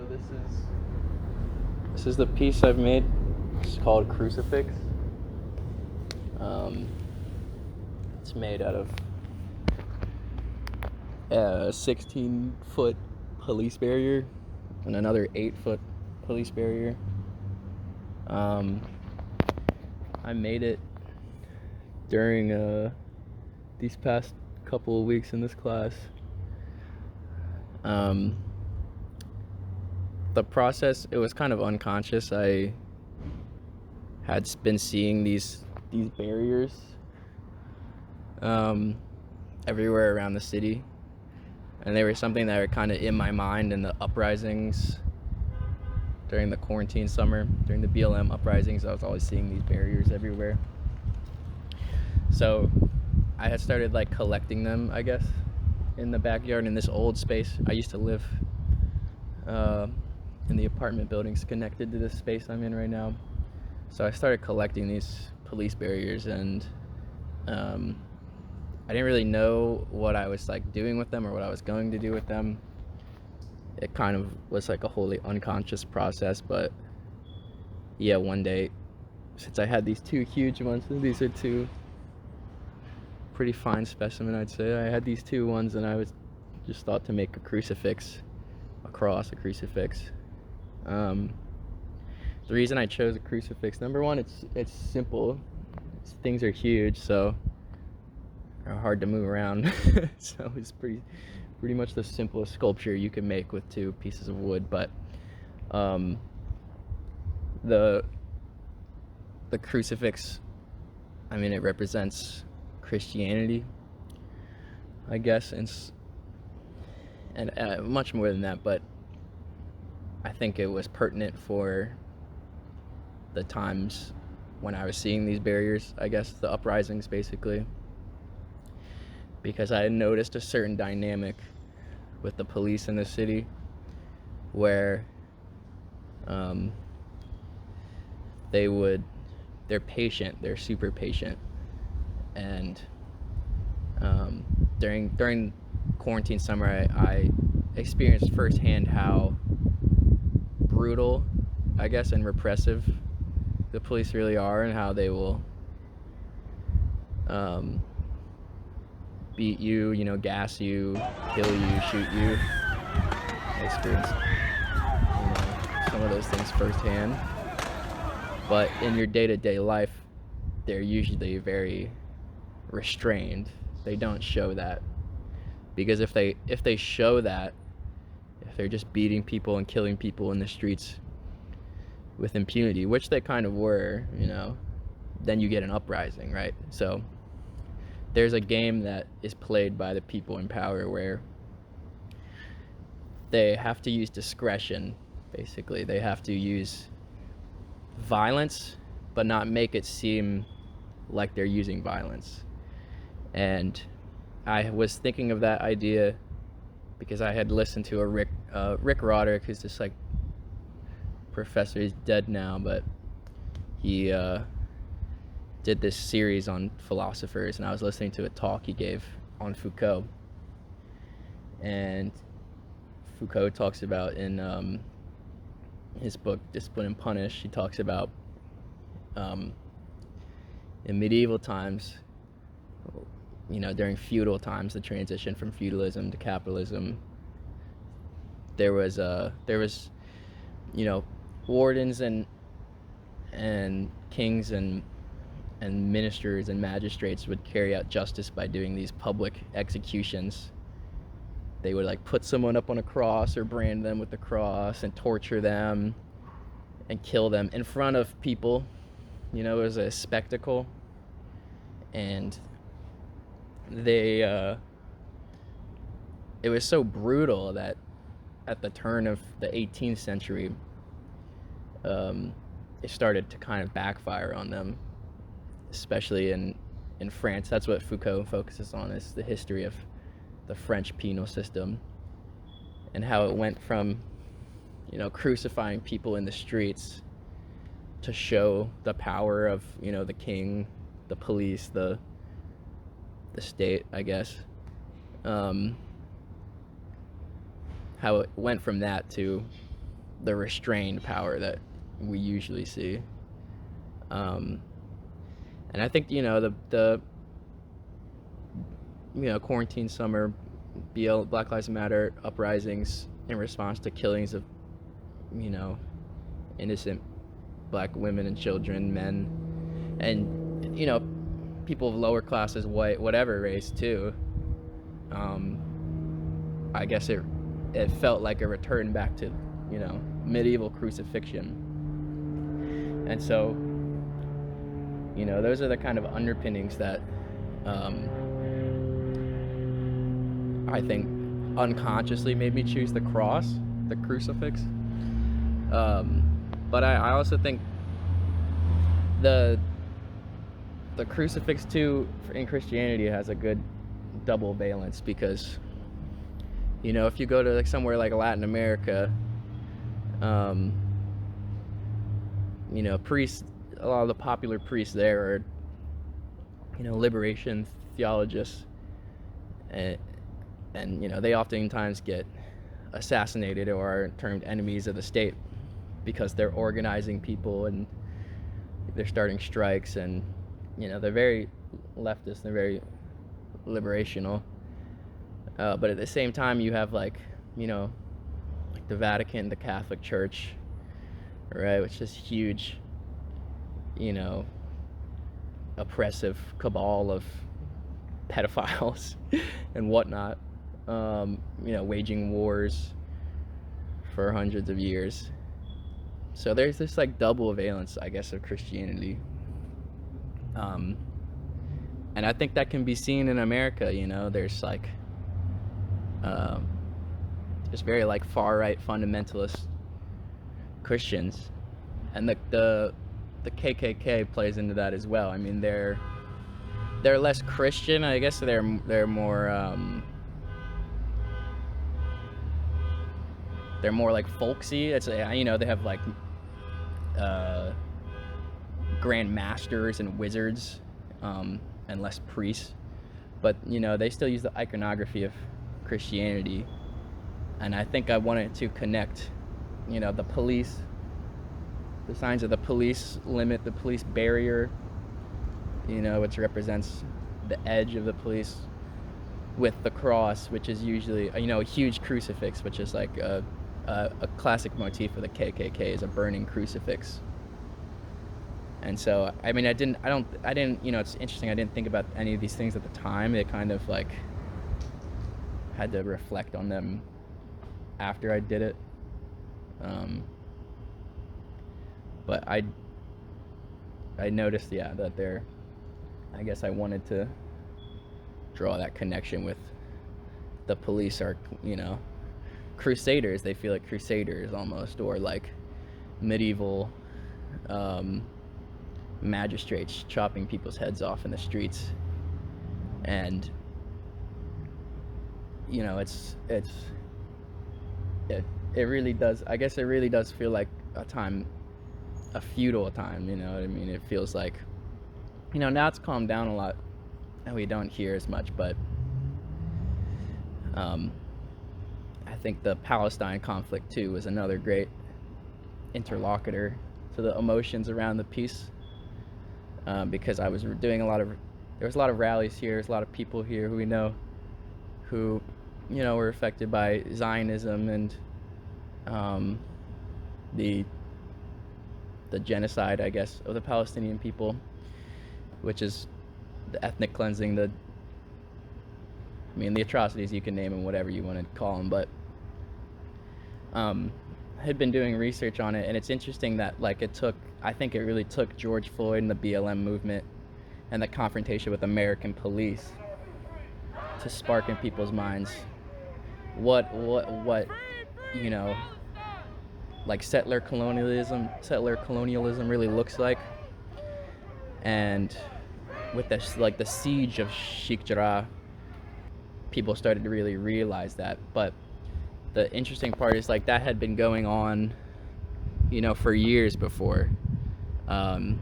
this is the piece I've made. It's called Crucifix. It's made out of a 16-foot police barrier and another 8-foot police barrier. I made it during these past couple of weeks in this class. The process, it was kind of unconscious. I had been seeing these barriers everywhere around the city, and they were something that were kind of in my mind in the uprisings during the quarantine summer, during the BLM uprisings. I was always seeing these barriers everywhere. So I had started like collecting them, I guess, in the backyard in this old space. I used to live in the apartment buildings connected to this space I'm in right now. So I started collecting these police barriers, and I didn't really know what I was like doing with them or what I was going to do with them. It kind of was like a wholly unconscious process, but yeah, one day, since I had these two huge ones, and these are two pretty fine specimen, I'd say. I had these two ones, and I was just thought to make a crucifix, a crucifix. The reason I chose a crucifix, number one, it's simple. Things are huge, so are hard to move around. So it's pretty much the simplest sculpture you can make with two pieces of wood. But the crucifix, I mean, it represents Christianity, I guess, and much more than that, but I think it was pertinent for the times when I was seeing these barriers, I guess, the uprisings basically, because I had noticed a certain dynamic with the police in the city where they're patient, they're super patient, and during quarantine summer, I experienced firsthand how brutal, I guess, and repressive the police really are, and how they will beat you, gas you, kill you, shoot you. I experienced some of those things firsthand. But in your day-to-day life, they're usually very restrained. They don't show that, because if they show that, if they're just beating people and killing people in the streets with impunity, which they kind of were, then you get an uprising, right? So there's a game that is played by the people in power where they have to use discretion, basically. They have to use violence, but not make it seem like they're using violence. And I was thinking of that idea because I had listened to a Rick Roderick, who's this like professor. He's dead now, but he did this series on philosophers, and I was listening to a talk he gave on Foucault. And Foucault talks about in his book Discipline and Punish, he talks about in medieval times, during feudal times, the transition from feudalism to capitalism, there was wardens and kings and ministers and magistrates would carry out justice by doing these public executions. They would like put someone up on a cross or brand them with the cross and torture them and kill them in front of people. It was a spectacle. And it was so brutal that at the turn of the 18th century, it started to kind of backfire on them, especially in France. That's what Foucault focuses on, is the history of the French penal system and how it went from, crucifying people in the streets to show the power of, the king, the police, the state, I guess. How it went from that to the restrained power that we usually see. And I think, the quarantine summer, Black Lives Matter uprisings in response to killings of, innocent black women and children, men, and, people of lower classes, white, whatever race too. I guess it felt like a return back to, medieval crucifixion. And so, those are the kind of underpinnings that I think unconsciously made me choose the cross, the crucifix. But I also think the crucifix too in Christianity has a good double valence, because if you go to like somewhere like Latin America, priests, a lot of the popular priests there are liberation theologians, and they oftentimes get assassinated or are termed enemies of the state because they're organizing people and they're starting strikes, and they're very leftist, they're very liberational, but at the same time you have like the Vatican, the Catholic Church, right, which is huge, oppressive cabal of pedophiles and whatnot, waging wars for hundreds of years. So there's this like double valence, I guess, of Christianity. And I think that can be seen in America. There's like just very like far right fundamentalist Christians, and the KKK plays into that as well. I mean, they're less Christian, I guess. They're more they're more like folksy. It's they have like grand masters and wizards, and less priests, but they still use the iconography of Christianity. And I think I wanted to connect the police, the signs of the police limit, the police barrier, which represents the edge of the police, with the cross, which is usually a huge crucifix, which is like a classic motif of the KKK, is a burning crucifix. And so, I mean, I didn't, it's interesting, I didn't think about any of these things at the time. It kind of like had to reflect on them after I did it. But I noticed, that I guess I wanted to draw that connection with the police are, crusaders. They feel like crusaders almost, or like medieval magistrates chopping people's heads off in the streets. And it really does, I guess it really does feel like a feudal time, you know what I mean? It feels like, now it's calmed down a lot and we don't hear as much, but I think the Palestine conflict too was another great interlocutor to the emotions around the peace, because I was doing there was a lot of rallies here, there's a lot of people here who we know who were affected by Zionism and the genocide, I guess, of the Palestinian people, which is the ethnic cleansing, the atrocities, you can name them whatever you want to call them. But I had been doing research on it, and it's interesting that I think it really took George Floyd and the BLM movement and the confrontation with American police to spark in people's minds what settler colonialism really looks like. And with this, the siege of Sheikh Jarrah, people started to really realize that. But the interesting part is that had been going on for years before, and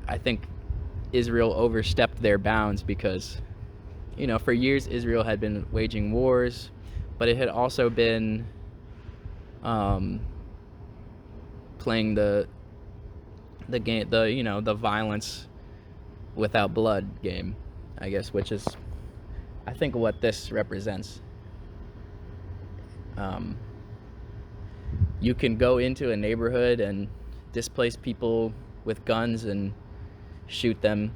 I think Israel overstepped their bounds because for years Israel had been waging wars, but it had also been um, playing the game, the violence without blood game, I guess, which is, I think, what this represents. Um, you can go into a neighborhood and displace people with guns and shoot them,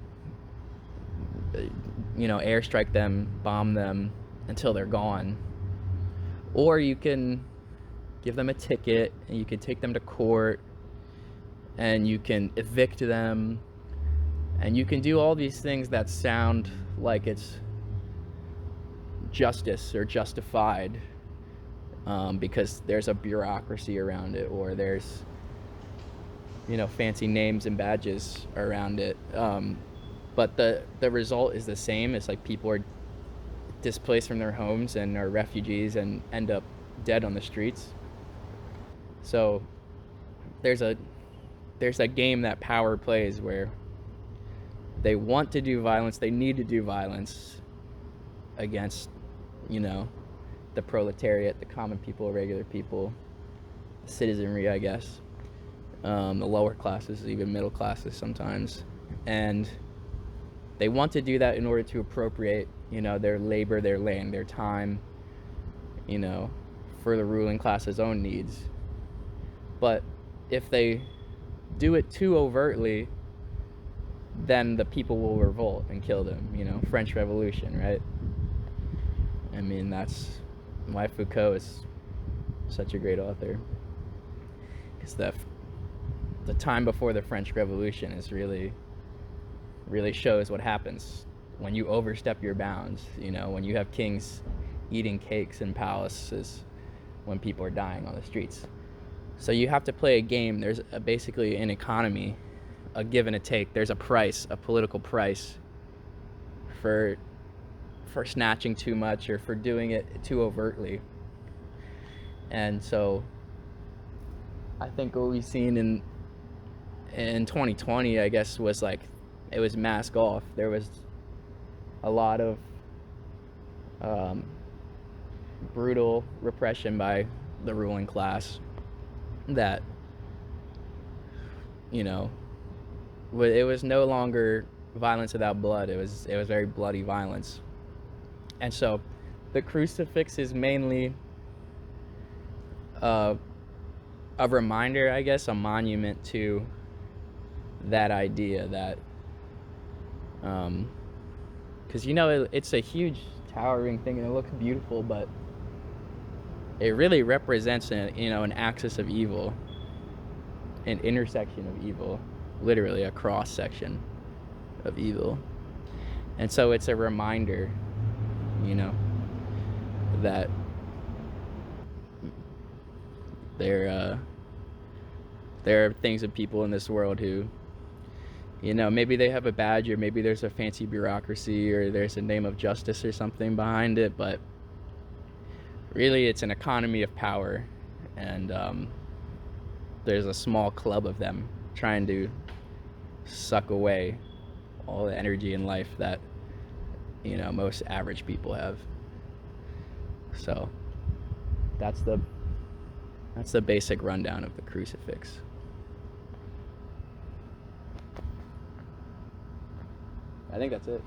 airstrike them, bomb them until they're gone. Or you can give them a ticket and you can take them to court and you can evict them, and you can do all these things that sound like it's justice or justified, because there's a bureaucracy around it, or there's fancy names and badges around it, but the result is the same. It's like people are displaced from their homes and are refugees and end up dead on the streets. So there's a game that power plays where they want to do violence, they need to do violence against, the proletariat, the common people, regular people, citizenry, I guess, the lower classes, even middle classes sometimes. And they want to do that in order to appropriate, their labor, their land, their time, for the ruling class's own needs. But if they do it too overtly, then the people will revolt and kill them. French Revolution, right? I mean, that's why Foucault is such a great author, because the time before the French Revolution is really shows what happens when you overstep your bounds. When you have kings eating cakes in palaces when people are dying on the streets. So you have to play a game. There's basically an economy, a give and a take. There's a price, a political price for snatching too much or for doing it too overtly. And so I think what we've seen in 2020, I guess, was like, it was mask off. There was a lot of brutal repression by the ruling class that, it was no longer violence without blood. It was very bloody violence. And so the crucifix is mainly a reminder, I guess, a monument to that idea that, because it's a huge towering thing and it looks beautiful, but it really represents an axis of evil, an intersection of evil, literally a cross section of evil. And so it's a reminder, that there are things and people in this world who, maybe they have a badge, or maybe there's a fancy bureaucracy, or there's a name of justice or something behind it, but really it's an economy of power, and there's a small club of them trying to suck away all the energy in life that most average people have. So that's the basic rundown of the crucifix. I think that's it.